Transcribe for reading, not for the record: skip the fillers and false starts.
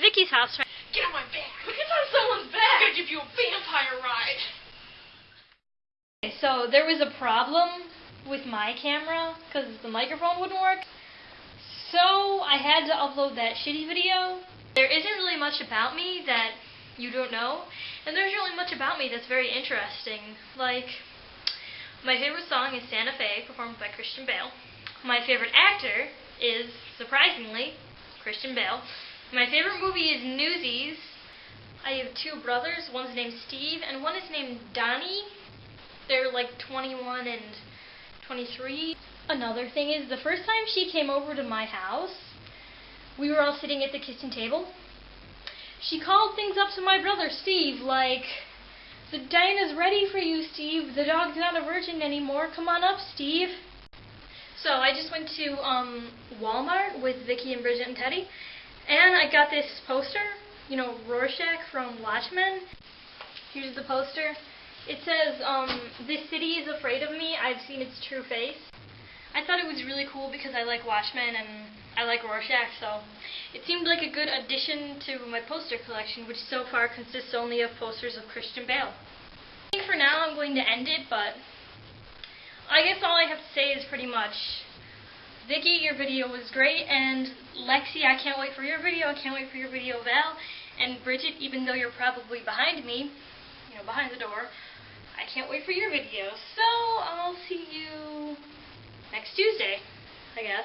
Vicky's house. Get on my back! Look at on someone's back! I'm gonna give you a vampire ride! So there was a problem with my camera because the microphone wouldn't work. So I had to upload that shitty video. There isn't really much about me that you don't know, and there's really much about me that's very interesting. Like, my favorite song is Santa Fe, performed by Christian Bale. My favorite actor is, surprisingly, Christian Bale. My favorite movie is Newsies. I have two brothers. One's named Steve, and one is named Donnie. They're like 21 and 23. Another thing is, the first time she came over to my house, we were all sitting at the kitchen table. She called things up to my brother, Steve, like, "The dina's ready for you, Steve. The dog's not a virgin anymore. Come on up, Steve." So I just went to Walmart with Vicky and Bridget and Teddy, and I got this poster, you know, Rorschach from Watchmen. Here's the poster. It says, "This city is afraid of me. I've seen its true face." I thought it was really cool because I like Watchmen and I like Rorschach, so it seemed like a good addition to my poster collection, which so far consists only of posters of Christian Bale. I think for now I'm going to end it, but I guess all I have to say is pretty much, Vicky, your video was great, and Lexi, I can't wait for your video. I can't wait for your video, Val, and Bridget, even though you're probably behind me, you know, behind the door, I can't wait for your video. So I'll see you next Tuesday, I guess.